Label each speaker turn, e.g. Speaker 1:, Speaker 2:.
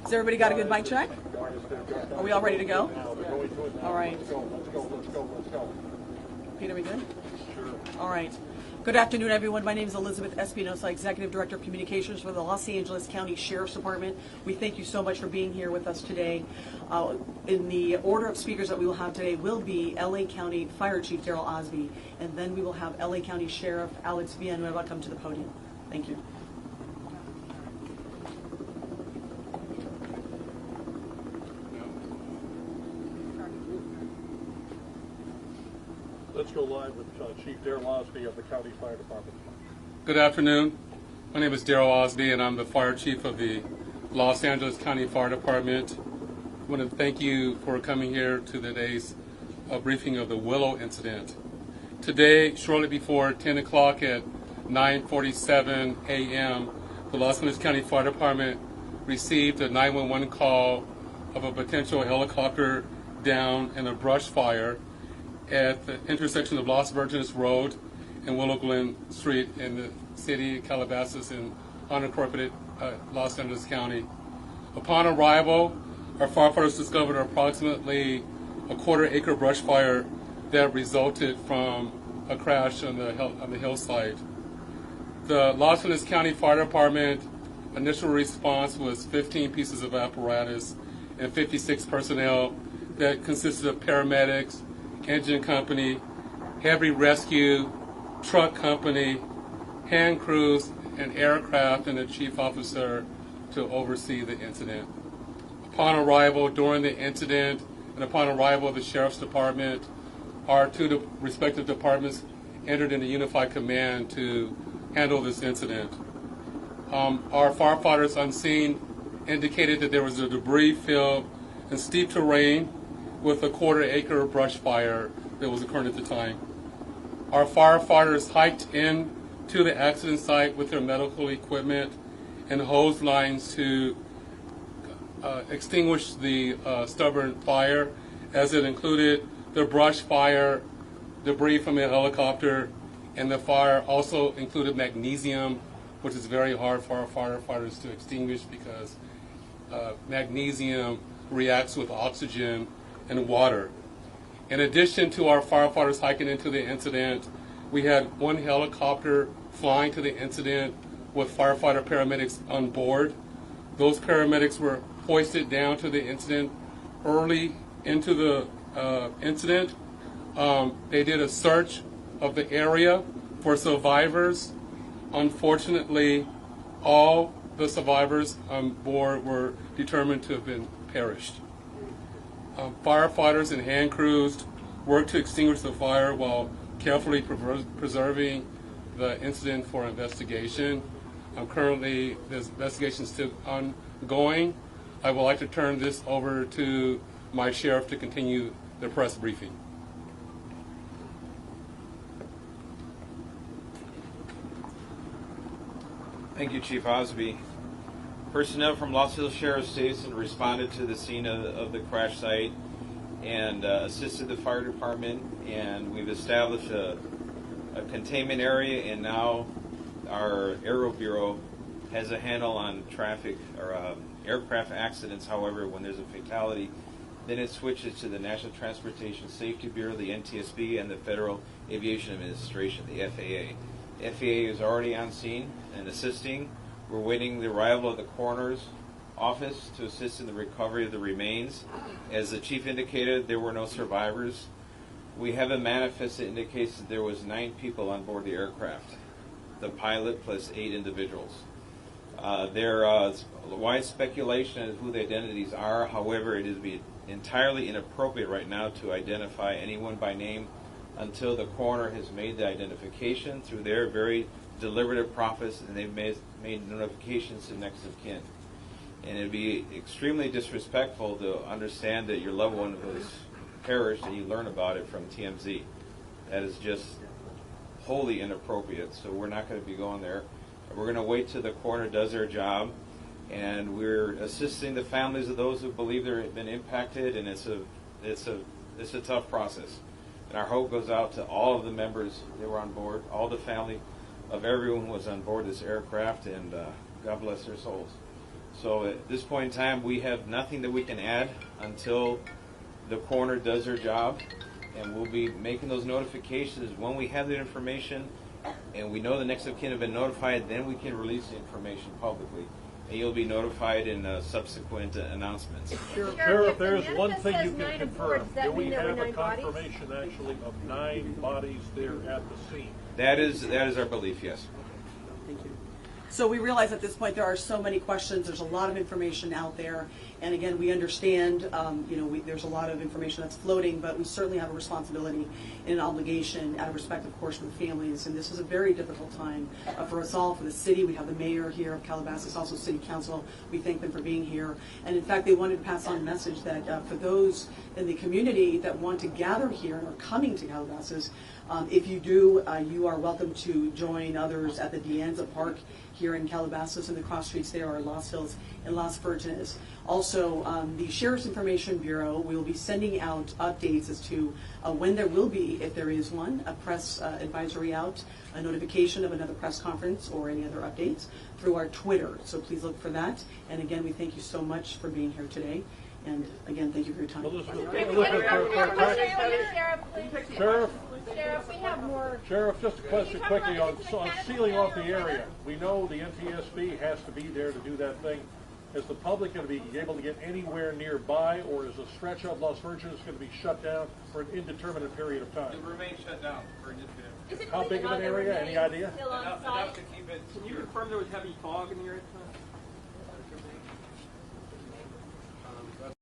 Speaker 1: Has everybody got a good mic check? Are we all ready to go? All right. Pete, are we good? All right. Good afternoon, everyone. My name is Elizabeth Espinosa, Executive Director of Communications for the Los Angeles County Sheriff's Department. We thank you so much for being here with us today. In the order of speakers that we will have today will be LA County Fire Chief Daryl Osby, and then we will have LA County Sheriff Alex Villanueva come to the podium. Thank you.
Speaker 2: Let's go live with Chief Daryl Osby of the County Fire Department.
Speaker 3: Good afternoon. My name is Daryl Osby, and I'm the Fire Chief of the Los Angeles County Fire Department. I want to thank you for coming here to today's briefing of the Willow incident. Today, shortly before 10 o'clock at 9:47 a.m., the Los Angeles County Fire Department received a 911 call of a potential helicopter down in a brush fire at the intersection of Los Virgenes Road and Willow Glen Street in the city of Calabasas in unincorporated Los Angeles County. Upon arrival, our firefighters discovered approximately a quarter-acre brush fire that resulted from a crash on the hillside. The Los Angeles County Fire Department initial response was 15 pieces of apparatus and 56 personnel that consisted of paramedics, engine company, heavy rescue, truck company, hand crews, and aircraft, and a chief officer to oversee the incident. Upon arrival, during the incident, and upon arrival of the Sheriff's Department, our two respective departments entered into unified command to handle this incident. Our firefighters on scene indicated that there was a debris field and steep terrain with a quarter-acre brush fire that was occurring at the time. Our firefighters hiked in to the accident site with their medical equipment and hose lines to extinguish the stubborn fire, as it included the brush fire, debris from a helicopter, and the fire also included magnesium, which is very hard for our firefighters to extinguish because magnesium reacts with oxygen and water. In addition to our firefighters hiking into the incident, we had one helicopter flying to the incident with firefighter paramedics on board. Those paramedics were hoisted down to the incident early into the incident. They did a search of the area for survivors. Unfortunately, all the survivors on board were determined to have been perished. Firefighters and hand crews worked to extinguish the fire while carefully preserving the incident for investigation. Currently, this investigation is still ongoing. I would like to turn this over to my sheriff to continue the press briefing.
Speaker 4: Thank you, Chief Osby. Personnel from Los Angeles Sheriff's Station responded to the scene of the crash site and assisted the fire department, and we've established a containment area, and now our Aero Bureau has a handle on traffic or aircraft accidents. However, when there's a fatality, then it switches to the National Transportation Safety Bureau, the NTSB, and the Federal Aviation Administration, the FAA. The FAA is already on scene and assisting. We're waiting the arrival of the coroner's office to assist in the recovery of the remains. As the chief indicated, there were no survivors. We have a manifest that indicates that there was 9 people on board the aircraft, the pilot plus 8 individuals. There is wide speculation as to who the identities are. However, it is entirely inappropriate right now to identify anyone by name until the coroner has made the identification through their very deliberative process, and they've made notifications to next of kin. And it'd be extremely disrespectful to understand that your loved one was perished and you learn about it from TMZ. That is just wholly inappropriate, so we're not going to be going there. We're going to wait till the coroner does their job, and we're assisting the families of those who believe they've been impacted, and it's a tough process. And our hope goes out to all of the members that were on board, all the family of everyone who was on board this aircraft, and God bless their souls. So at this point in time, we have nothing that we can add until the coroner does their job, and we'll be making those notifications when we have the information and we know the next of kin have been notified. Then we can release the information publicly, and you'll be notified in subsequent announcements.
Speaker 2: Sheriff, there's one thing you can
Speaker 5: 9 and 4.
Speaker 2: confirm.
Speaker 5: Does that
Speaker 2: Do we
Speaker 5: mean there were
Speaker 2: have a
Speaker 5: 9 bodies?
Speaker 2: confirmation actually of 9 bodies there at the scene?
Speaker 4: That is our belief, yes.
Speaker 1: Thank you. So we realize at this point there are so many questions. There's a lot of information out there, and again, we understand. There's a lot of information that's floating, but we certainly have a responsibility and an obligation, out of respect, of course, for the families. And this is a very difficult time for us all, for the city. We have the mayor here of Calabasas, also City Council. We thank them for being here. And in fact, they wanted to pass on a message that for those in the community that want to gather here and are coming to Calabasas, if you do, you are welcome to join others at the Dianza Park here in Calabasas, and the cross streets there are Lost Hills and Las Virgenes. Also, the Sheriff's Information Bureau will be sending out updates as to when there will be, if there is one, a press advisory out, a notification of another press conference or any other updates through our Twitter. So please look for that. And again, we thank you so much for being here today. And again, thank you for your time.
Speaker 5: Sheriff, we have more.
Speaker 2: Sheriff, just a question quickly on sealing off the area. We know the NTSB has to be there to do that thing. Is the public going to be able to get anywhere nearby, or is a stretch of Las Virgenes going to be shut down for an indeterminate period of time?
Speaker 6: It will remain shut down for an indefinite.
Speaker 2: How big of an area? Any idea?
Speaker 6: Enough to keep it.
Speaker 7: Can you confirm there was heavy fog in the area?